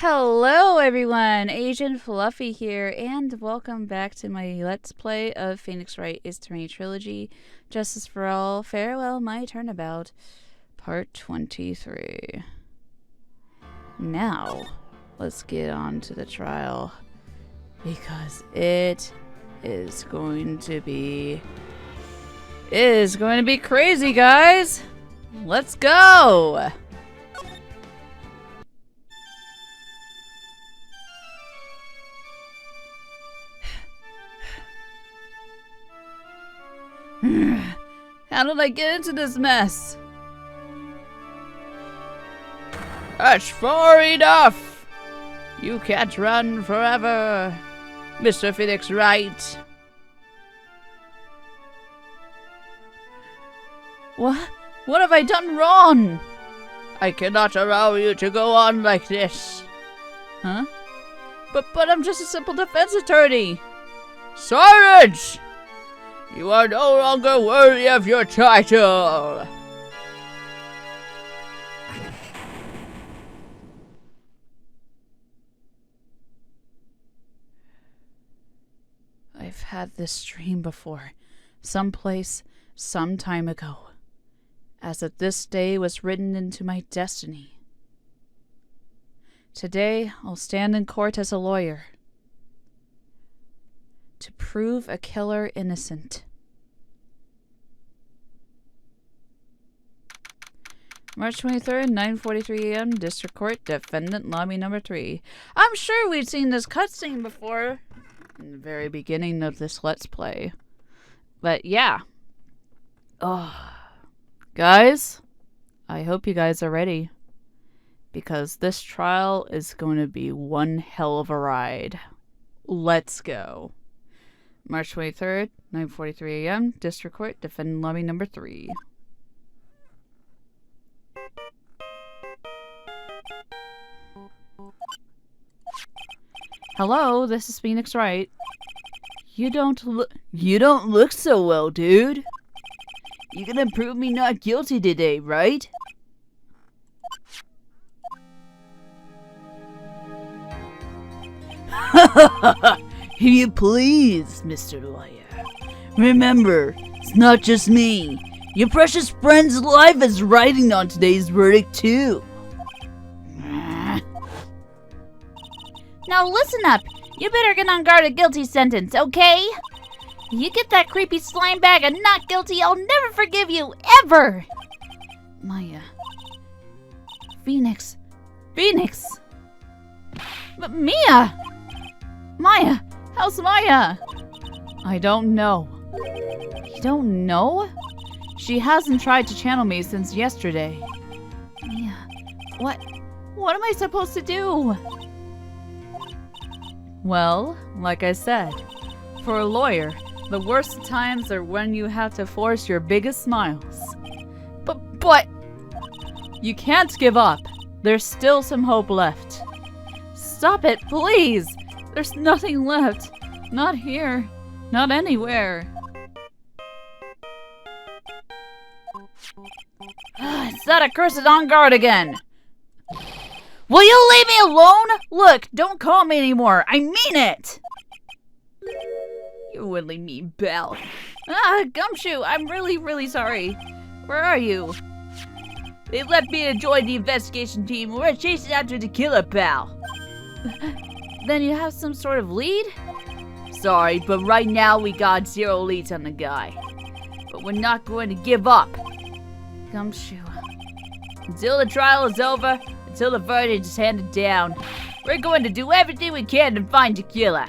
Hello everyone, Agent Fluffy here, and welcome back to my Let's Play of Phoenix Wright is Tyranny Trilogy, Justice for All, Farewell My Turnabout, Part 23. Now, let's get on to the trial, because it is going to be crazy, guys! Let's go! How did I get into this mess? That's far enough! You can't run forever, Mr. Phoenix Wright. What? What have I done wrong? I cannot allow you to go on like this. Huh? But I'm just a simple defense attorney. Silence! You are no longer worthy of your title! I've had this dream before, someplace, some time ago, as if this day was written into my destiny. Today, I'll stand in court as a lawyer, to prove a killer innocent. March 23rd, 9:43 a.m., District Court, Defendant Lobby Number 3. I'm sure we've seen this cutscene before in the very beginning of this Let's Play. But yeah. Oh, guys, I hope you guys are ready, because this trial is going to be one hell of a ride. Let's go. March 23rd, 9:43 a.m., District Court, Defendant Lobby Number 3. Hello, this is Phoenix Wright. You don't look so well, dude. You gonna prove me not guilty today, right? Here you please, Mr. Lawyer. Remember, it's not just me. Your precious friend's life is riding on today's verdict, too. Now listen up. You better get on guard a guilty sentence, okay? You get that creepy slime bag and not guilty, I'll never forgive you, ever! Maya. Phoenix. But Mia! Maya! How's Maya? I don't know. You don't know? She hasn't tried to channel me since yesterday. Mia, what am I supposed to do? Well, like I said, for a lawyer, the worst times are when you have to force your biggest smiles. But you can't give up. There's still some hope left. Stop it, please! There's nothing left. Not here. Not anywhere. It's that accursed on guard again! Will you leave me alone? Look, don't call me anymore. I mean it! You really mean Belle. Gumshoe, I'm really sorry. Where are you? They left me to join the investigation team. We're chasing after the killer, pal. Then you have some sort of lead? Sorry, but right now we got 0 leads on the guy. But we're not going to give up. Gumshoe. Until the trial is over, until the verdict is handed down, we're going to do everything we can to find the killer.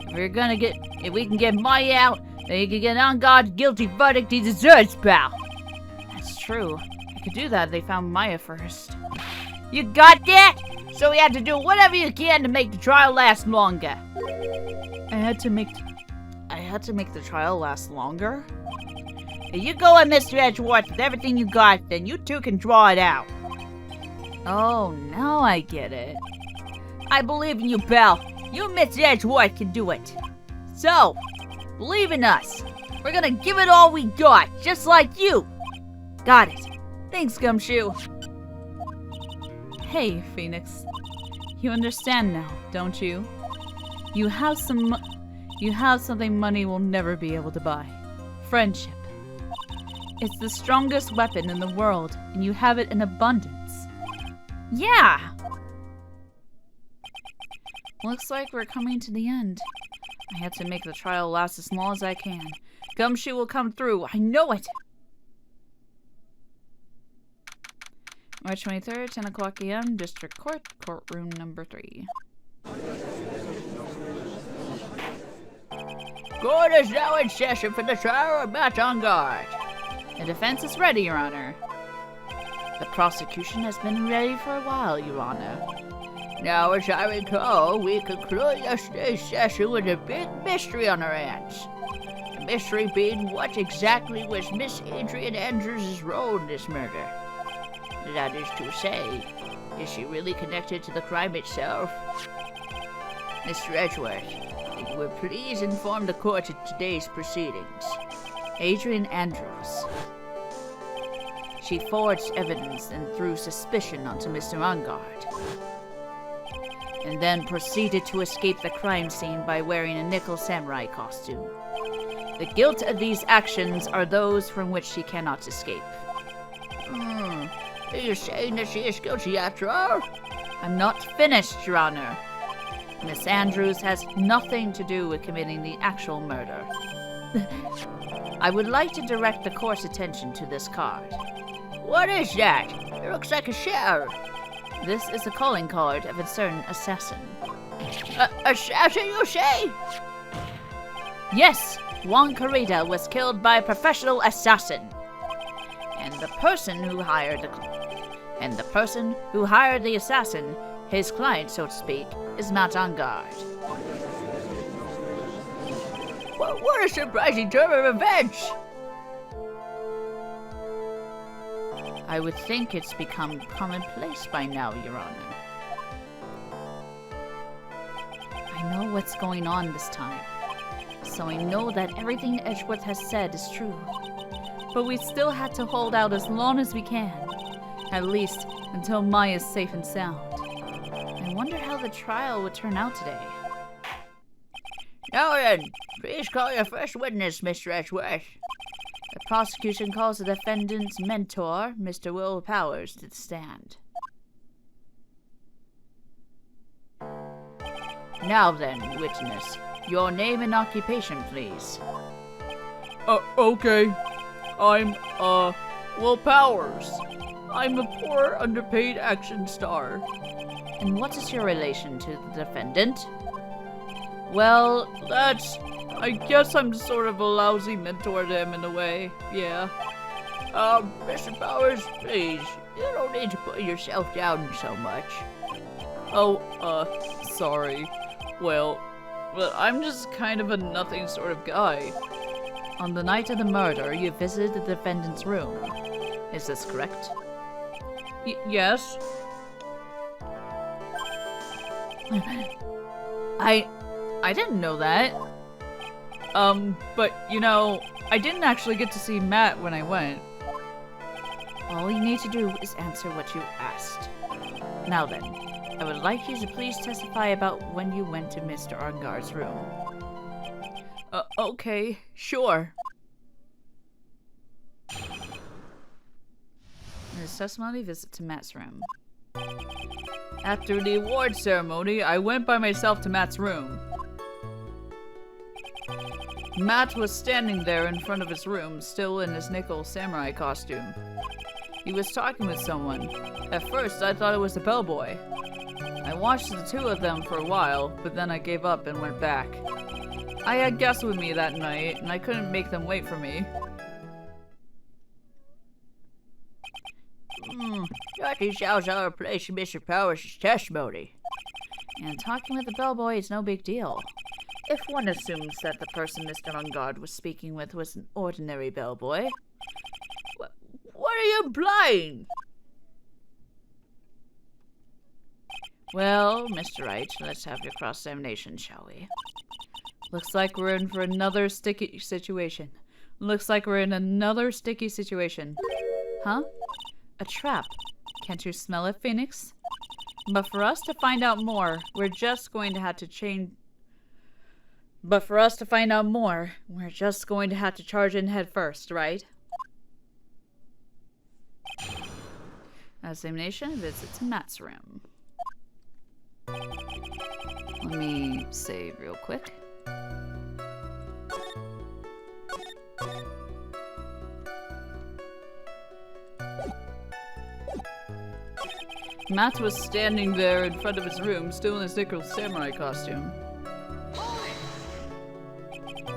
If we can get Maya out, then you can get an on-guard guilty verdict he deserves, pal. That's true. I could do that if they found Maya first. You got that? So we have to do whatever you can to make the trial last longer. I had to make the trial last longer? If you go at Mr. Edgeworth with everything you got, then you two can draw it out. Oh, now I get it. I believe in you, pal. You and Mr. Edgeworth can do it. So, believe in us. We're gonna give it all we got, just like you. Got it. Thanks, Gumshoe. Hey, Phoenix. You understand now, don't you? You have something money will never be able to buy. Friendship. It's the strongest weapon in the world, and you have it in abundance. Yeah! Looks like we're coming to the end. I have to make the trial last as long as I can. Gumshoe will come through. I know it! March 23rd, 10 o'clock a.m., District Court, Courtroom number 3. Court is now in session for the trial of Matt on guard. The defense is ready, Your Honor. The prosecution has been ready for a while, Your Honor. Now, as I recall, we concluded yesterday's session with a big mystery on our hands. The mystery being what exactly was Miss Adrian Andrews' role in this murder. That is to say, is she really connected to the crime itself? Mr. Edgeworth, you will please inform the court of today's proceedings. Adrian Andrews. She forged evidence and threw suspicion onto Mr. Ungard, and then proceeded to escape the crime scene by wearing a nickel samurai costume. The guilt of these actions are those from which she cannot escape. Are you saying that she is guilty after all? I'm not finished, Your Honor. Miss Andrews has nothing to do with committing the actual murder. I would like to direct the court's attention to this card. What is that? It looks like a shell. This is a calling card of a certain assassin. Assassin, you say? Yes, Juan Carita was killed by a professional assassin. And the person who hired the assassin, his client, so to speak, is Matt on guard. What a surprising turn of events! I would think it's become commonplace by now, Your Honor. I know what's going on this time, so I know that everything Edgeworth has said is true. But we still had to hold out as long as we can, at least until Maya's safe and sound. I wonder how the trial would turn out today. Now then, please call your first witness, Mr. Edgeworth. The prosecution calls the defendant's mentor, Mr. Will Powers, to the stand. Now then, witness, your name and occupation, please. Okay. I'm, Will Powers. I'm a poor, underpaid action star. And what is your relation to the defendant? Well, I guess I'm sort of a lousy mentor to him in a way, yeah. Mr. Powers, please, you don't need to put yourself down so much. Oh, sorry. Well, but I'm just kind of a nothing sort of guy. On the night of the murder, you visited the defendant's room. Is this correct? Yes. I didn't know that. But, you know, I didn't actually get to see Matt when I went. All you need to do is answer what you asked. Now then, I would like you to please testify about when you went to Mr. Ungard's room. Okay, sure. His testimony visit to Matt's room. After the award ceremony, I went by myself to Matt's room. Matt was standing there in front of his room, still in his nickel samurai costume. He was talking with someone. At first, I thought it was the bellboy. I watched the two of them for a while, but then I gave up and went back. I had guests with me that night, and I couldn't make them wait for me. That sounds out of place in Mr. Powers' testimony. And talking with the bellboy is no big deal. If one assumes that the person Mr. Ungard was speaking with was an ordinary bellboy. What are you implying? Well, Mr. Wright, let's have your cross-examination, shall we? Looks like we're in for another sticky situation. Huh? A trap. Can't you smell it, Phoenix? But for us to find out more, we're just going to have to change. But for us to find out more, we're just going to have to charge in head first, right? As CineMedia visits Matt's room. Let me save real quick. Matt was standing there in front of his room, still in his nickel samurai costume.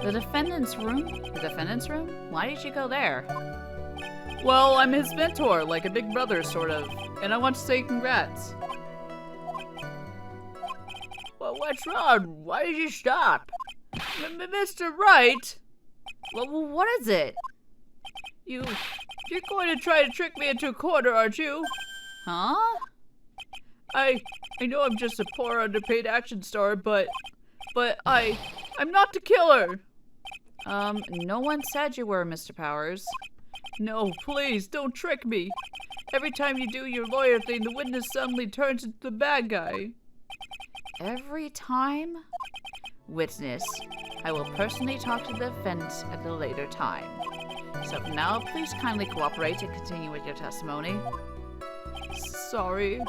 The defendant's room? The defendant's room? Why did you go there? Well, I'm his mentor, like a big brother, sort of. And I want to say congrats. Well, what's wrong? Why did you stop? Mr. Wright! Well, what is it? You're going to try to trick me into a corner, aren't you? Huh? I know I'm just a poor underpaid action star, but I'm not the killer. No one said you were, Mr. Powers. No, please, don't trick me. Every time you do your lawyer thing, the witness suddenly turns into the bad guy. Every time? Witness, I will personally talk to the defendant at a later time. So for now, please kindly cooperate and continue with your testimony. Sorry.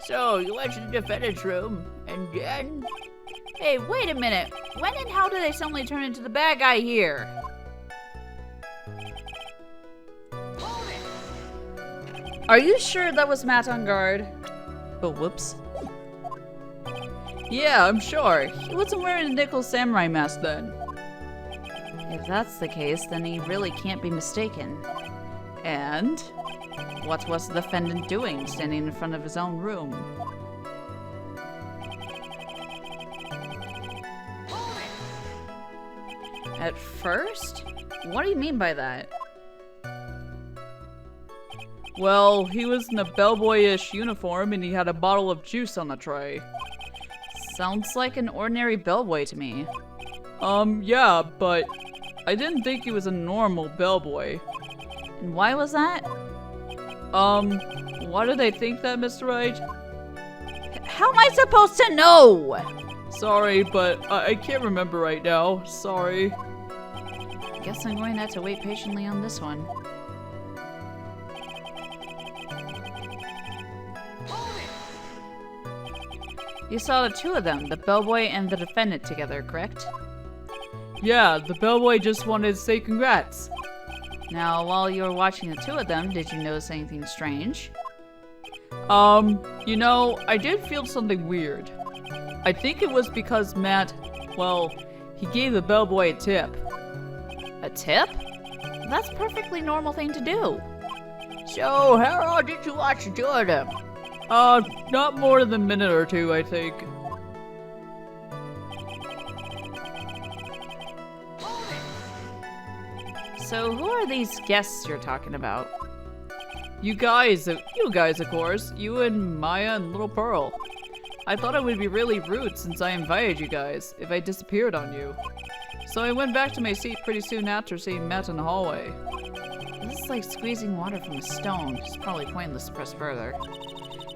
So, you went to the defendant's room, and then? Hey, wait a minute. When and how did they suddenly turn into the bad guy here? Are you sure that was Matt on guard? Oh, whoops. Yeah, I'm sure. He wasn't wearing a nickel samurai mask then. If that's the case, then he really can't be mistaken. And? What was the defendant doing, standing in front of his own room? At first? What do you mean by that? Well, he was in a bellboy-ish uniform and he had a bottle of juice on the tray. Sounds like an ordinary bellboy to me. Yeah, but I didn't think he was a normal bellboy. And why was that? Why do they think that, Mr. Wright? How am I supposed to know? Sorry, but I can't remember right now. Sorry. I guess I'm going to have to wait patiently on this one. You saw the two of them, the bellboy and the defendant together, correct? Yeah, the bellboy just wanted to say congrats. Now, while you were watching the two of them, did you notice anything strange? You know, I did feel something weird. I think it was because Matt, well, he gave the bellboy a tip. A tip? That's a perfectly normal thing to do. So, how long did you watch the two of them? Not more than a minute or two, I think. So, who are these guests you're talking about? You guys, of course. You and Maya and Little Pearl. I thought it would be really rude since I invited you guys if I disappeared on you. So I went back to my seat pretty soon after seeing Matt in the hallway. This is like squeezing water from a stone. It's probably pointless to press further.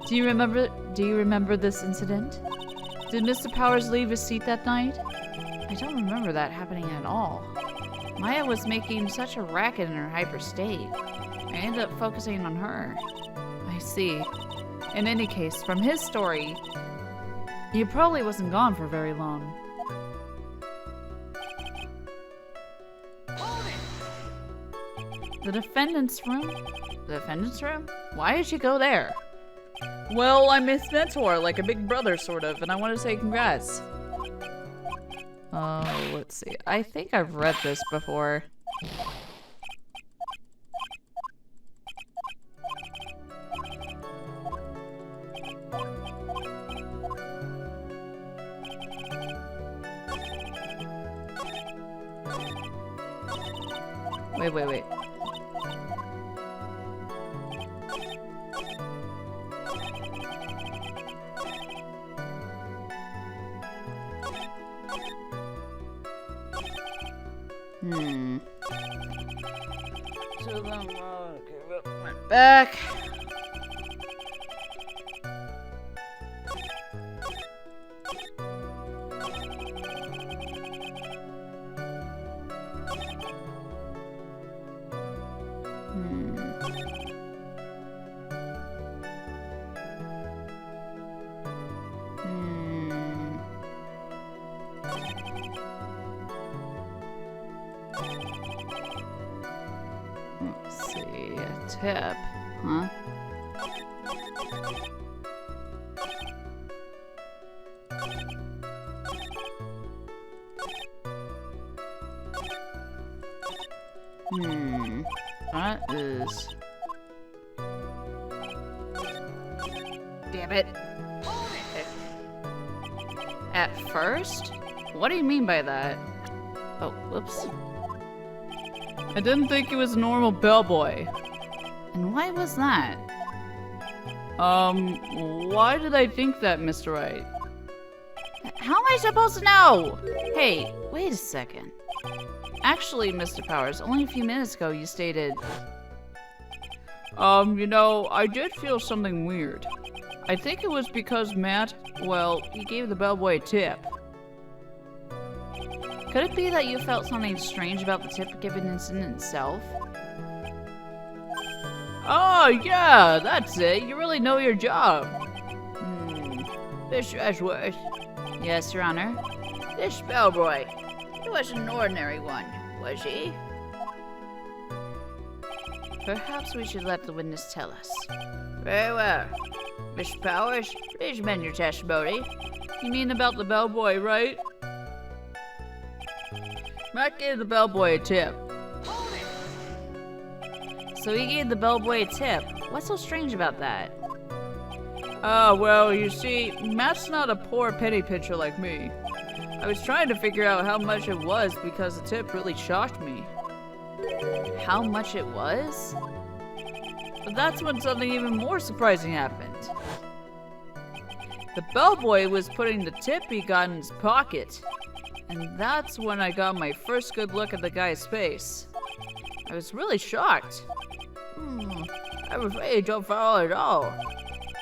Do you remember this incident? Did Mr. Powers leave his seat that night? I don't remember that happening at all. Maya was making such a racket in her hyper state. I ended up focusing on her. I see. In any case, from his story, he probably wasn't gone for very long. The defendant's room? The defendant's room? Why did you go there? Well, I'm his mentor, like a big brother, sort of, and I want to say congrats. Let's see. I think I've read this before. Wait. So then, give up my back. Let's see, a tip, huh? That is... Damn it. At first? What do you mean by that? Oh, whoops. I didn't think he was a normal bellboy. And why was that? Why did I think that, Mr. Wright? How am I supposed to know? Hey, wait a second. Actually, Mr. Powers, only a few minutes ago you stated... You know, I did feel something weird. I think it was because Matt, well, he gave the bellboy a tip. Could it be that you felt something strange about the tip-giving incident itself? Oh, yeah, that's it. You really know your job. Mr. Ashworth, Yes, Your Honor. this bellboy, he wasn't an ordinary one, was he? Perhaps we should let the witness tell us. Very well. Mr. Powers, please amend your testimony. You mean about the bellboy, right? Matt gave the bellboy a tip. So he gave the bellboy a tip. What's so strange about that? Well, you see, Matt's not a poor penny pincher like me. I was trying to figure out how much it was because the tip really shocked me. How much it was? But that's when something even more surprising happened. The bellboy was putting the tip he got in his pocket. And that's when I got my first good look at the guy's face. I was really shocked. I'm afraid you don't follow at all.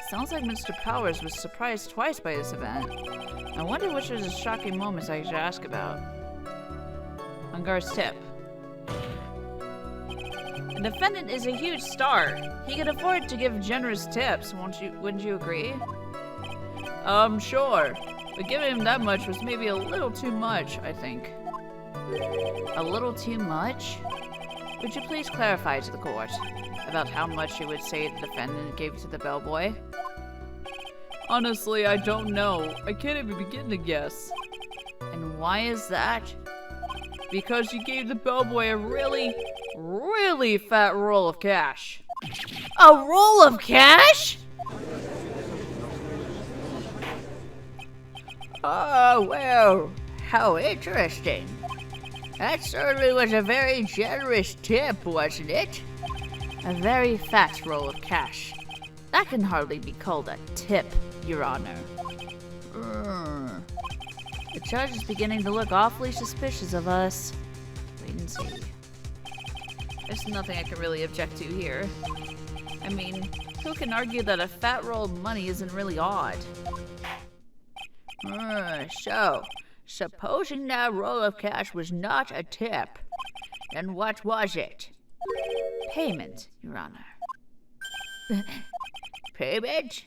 Sounds like Mr. Powers was surprised twice by this event. I wonder which of the shocking moments I should ask about. Ungar's tip. The defendant is a huge star. He could afford to give generous tips, wouldn't you agree? Sure. But giving him that much was maybe a little too much, I think. A little too much? Would you please clarify to the court about how much you would say the defendant gave to the bellboy? Honestly, I don't know. I can't even begin to guess. And why is that? Because you gave the bellboy a really, really fat roll of cash. A roll of cash? Oh, well, how interesting. That certainly was a very generous tip, wasn't it? A very fat roll of cash. That can hardly be called a tip, Your Honor. The judge is beginning to look awfully suspicious of us. Wait and see. There's nothing I can really object to here. I mean, who can argue that a fat roll of money isn't really odd? So, supposing that roll of cash was not a tip, then what was it? Payment, Your Honor. Payment?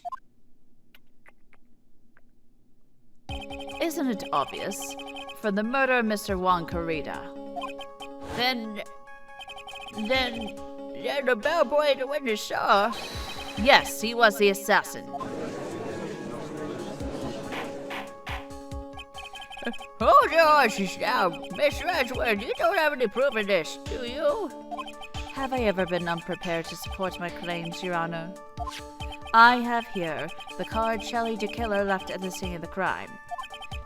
Isn't it obvious? For the murder of Mr. Juan Corrida. Then the bellboy the witness saw. Yes, he was the assassin. Hold your horses now, Mr. Edgeworth. You don't have any proof of this, do you? Have I ever been unprepared to support my claims, Your Honor? I have here the card Shelley the Killer left at the scene of the crime.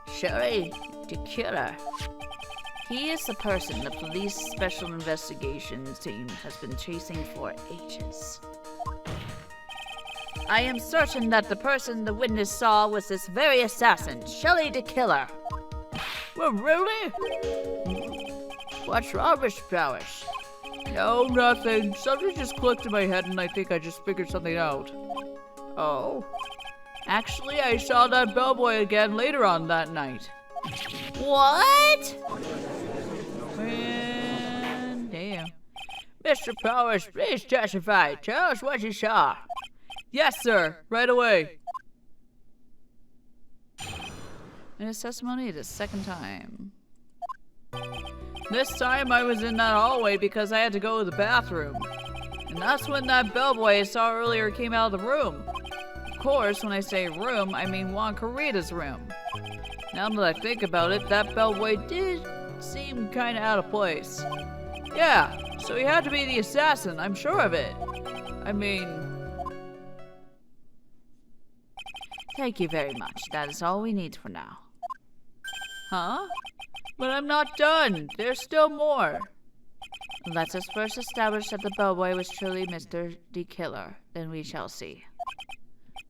Shelley the Killer? He is the person the police special investigations team has been chasing for ages. I am certain that the person the witness saw was this very assassin, Shelley the Killer. Well, really? What's wrong, Mr. Powers? No, nothing. Something just clicked in my head and I think I just figured something out. Oh? Actually, I saw that bellboy again later on that night. What? Man, damn. Mr. Powers, please testify. Tell us what you saw. Yes, sir. Right away. In his testimony the second time. This time I was in that hallway because I had to go to the bathroom. And that's when that bellboy I saw earlier came out of the room. Of course, when I say room, I mean Juan Carita's room. Now that I think about it, that bellboy did seem kinda out of place. Yeah, so he had to be the assassin, I'm sure of it. I mean... Thank you very much. That is all we need for now. Huh? But I'm not done. There's still more. Let us first establish that the bellboy was truly Mr. the Killer. Then we shall see.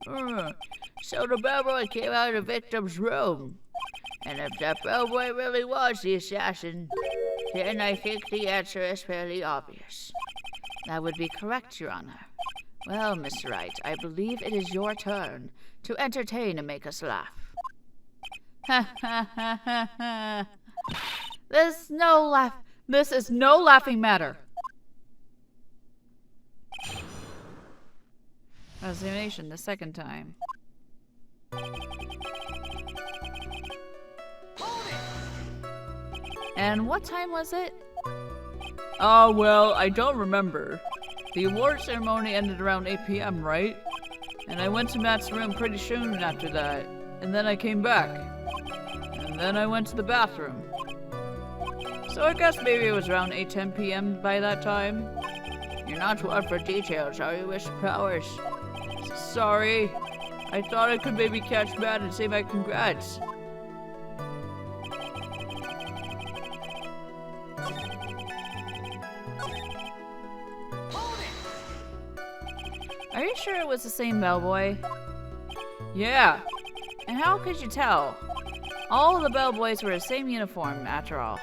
So the bellboy came out of the victim's room. And if that bellboy really was the assassin, then I think the answer is fairly obvious. That would be correct, Your Honor. Well, Mr. Wright, I believe it is your turn to entertain and make us laugh. Ha ha ha ha ha. This is no laughing matter. Resignation the second time. And what time was it? Oh, well, I don't remember. The award ceremony ended around 8 p.m., right? And I went to Matt's room pretty soon after that. And then I came back. And then I went to the bathroom. So I guess maybe it was around 8:10 p.m. by that time. You're not one for details, are you, Mr. Powers? Sorry. I thought I could maybe catch Matt and say my congrats. Are you sure it was the same bellboy? Yeah. And how could you tell? All of the bellboys were the same uniform, after all.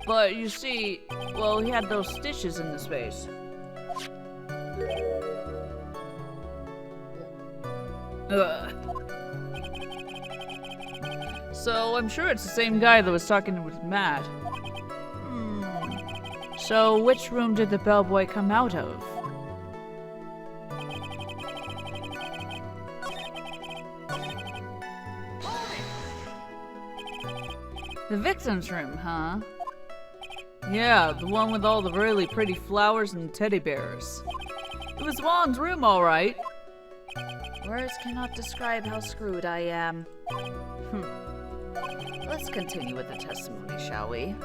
But you see, well, he had those stitches in his face. Ugh. So I'm sure it's the same guy that was talking with Matt. So which room did the bellboy come out of? The victim's room, huh? Yeah, the one with all the really pretty flowers and teddy bears. It was Juan's room, all right. Words cannot describe how screwed I am. Let's continue with the testimony, shall we?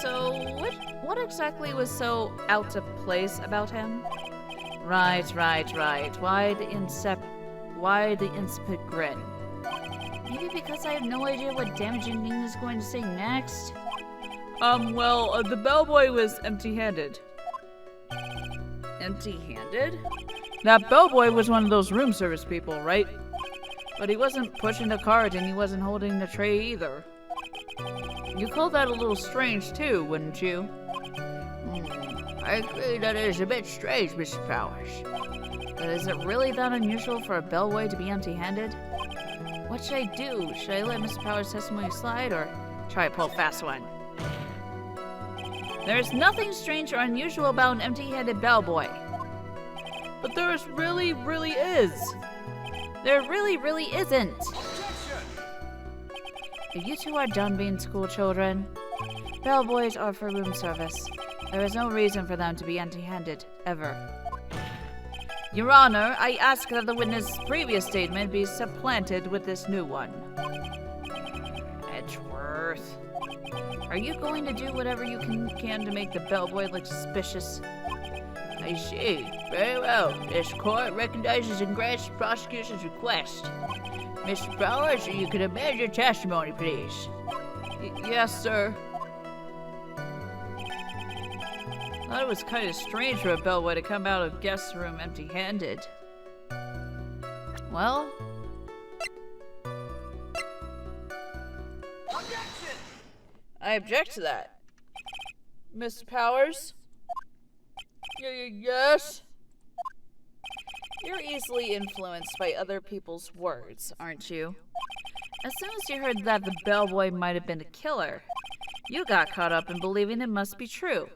So what exactly was so out of place about him? Right. Why the insipid grin? Maybe because I have no idea what damaging thing is going to say next? Well, the bellboy was empty-handed. Empty-handed? That bellboy was one of those room service people, right? But he wasn't pushing the cart and he wasn't holding the tray either. You call that a little strange too, wouldn't you? I agree that it is a bit strange, Mr. Powers. But is it really that unusual for a bellboy to be empty-handed? What should I do? Should I let Mr. Powers' testimony slide or try to pull a fast one? There's nothing strange or unusual about an empty-handed bellboy. But there really is. There really isn't. If you two are done being school children, bellboys are for room service. There is no reason for them to be empty-handed, ever. Your Honor, I ask that the witness' previous statement be supplanted with this new one. Edgeworth. Are you going to do whatever you can to make the bellboy look suspicious? I see. Very well. This court recognizes and grants the prosecution's request. Mr. Powers, you can amend your testimony, please. Yes, sir. I thought it was kind of strange for a bellboy to come out of guest room empty-handed. Well... Objection! I object to that. Mr. Powers? Yes? You're easily influenced by other people's words, aren't you? As soon as you heard that the bellboy might have been a killer, you got caught up in believing it must be true.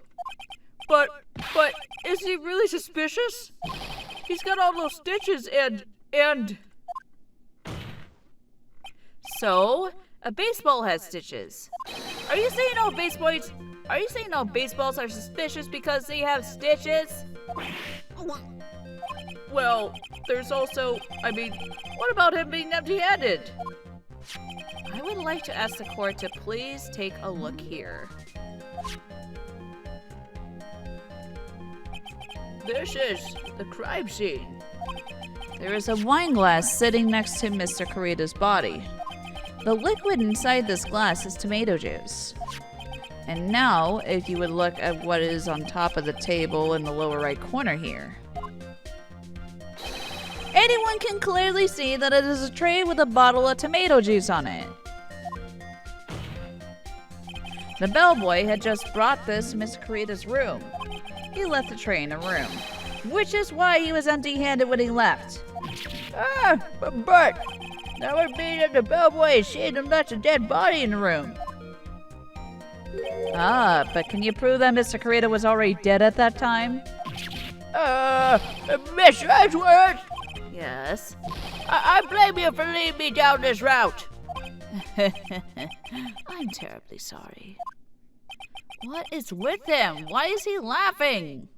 But, is he really suspicious? He's got all those stitches and... So, a baseball has stitches. Are you saying all baseballs are suspicious because they have stitches? Well, there's also, what about him being empty-handed? I would like to ask the court to please take a look here. This is the crime scene. There is a wine glass sitting next to Mr. Kurita's body. The liquid inside this glass is tomato juice. And now, if you would look at what is on top of the table in the lower right corner here. Anyone can clearly see that it is a tray with a bottle of tomato juice on it. The bellboy had just brought this to Mr. Kurita's room. He left the tray in the room, which is why he was empty-handed when he left. But that would mean that the bellboy is seen and left a dead body in the room. But can you prove that Mr. Kurita was already dead at that time? Miss Edgeworth! Yes? I blame you for leading me down this route. I'm terribly sorry. What is with him? Why is he laughing?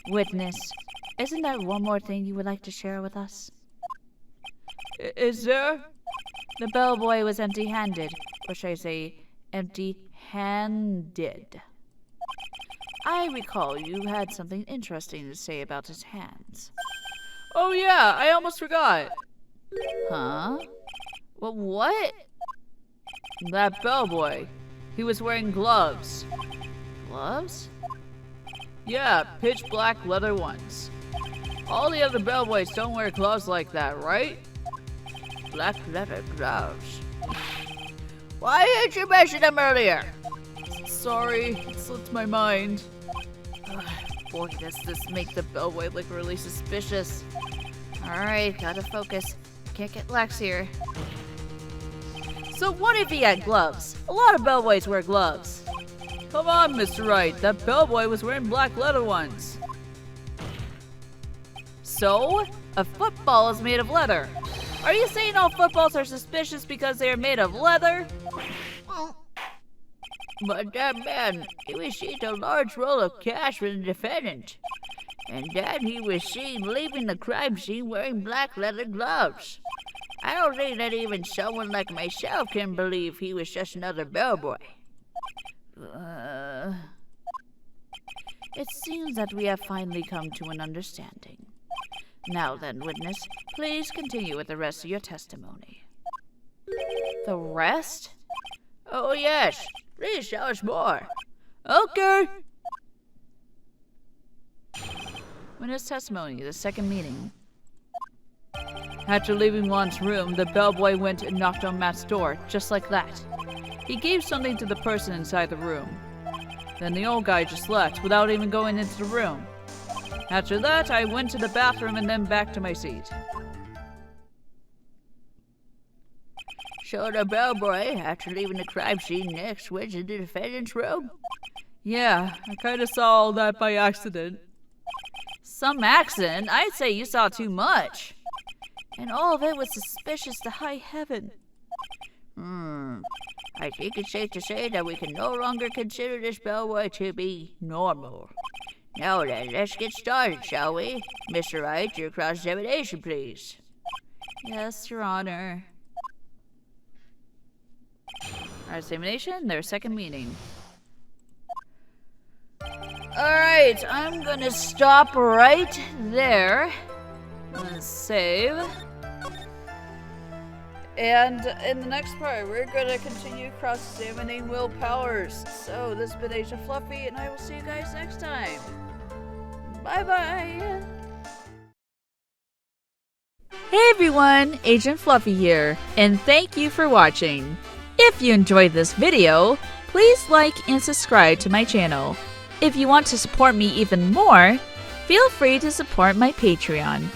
Witness, isn't there one more thing you would like to share with us? Is there? The bellboy was empty-handed, or should I say, empty-handed. I recall you had something interesting to say about his hands. Oh yeah, I almost forgot. Huh? Well, what? That bellboy. He was wearing gloves. Gloves? Yeah, pitch black leather ones. All the other bellboys don't wear gloves like that, right? Black leather gloves. Why didn't you mention them earlier? Sorry, it slipped my mind. Boy, does this make the bellboy look really suspicious. Alright, gotta focus. Can't get lax here. So what if he had gloves? A lot of bellboys wear gloves. Come on, Mr. Wright. That bellboy was wearing black leather ones. So, a football is made of leather. Are you saying all footballs are suspicious because they are made of leather? But that man, he received a large roll of cash from the defendant. And then he was seen leaving the crime scene wearing black leather gloves. I don't think that even someone like myself can believe he was just another bellboy. It seems that we have finally come to an understanding. Now then, witness, please continue with the rest of your testimony. The rest? Oh yes, please tell us more. Okay. Witness testimony, the second meeting. After leaving Juan's room, the bellboy went and knocked on Matt's door, just like that. He gave something to the person inside the room. Then the old guy just left, without even going into the room. After that, I went to the bathroom and then back to my seat. So the bellboy, after leaving the crime scene next, went to the defendant's room? Yeah, I kinda saw all that by accident. Some accident? I'd say you saw too much. And all of it was suspicious to high heaven. I think it's safe to say that we can no longer consider this bellboy to be normal. Now then, let's get started, shall we? Mr. Wright, your cross-examination, please. Yes, Your Honor. Our examination, their second meeting. Alright, I'm gonna stop right there. Let's save. And in the next part, we're gonna continue cross-examining Will Powers. So, this has been Agent Fluffy, and I will see you guys next time. Bye-bye! Hey everyone, Agent Fluffy here, and thank you for watching. If you enjoyed this video, please like and subscribe to my channel. If you want to support me even more, feel free to support my Patreon.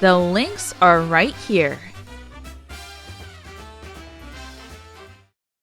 The links are right here.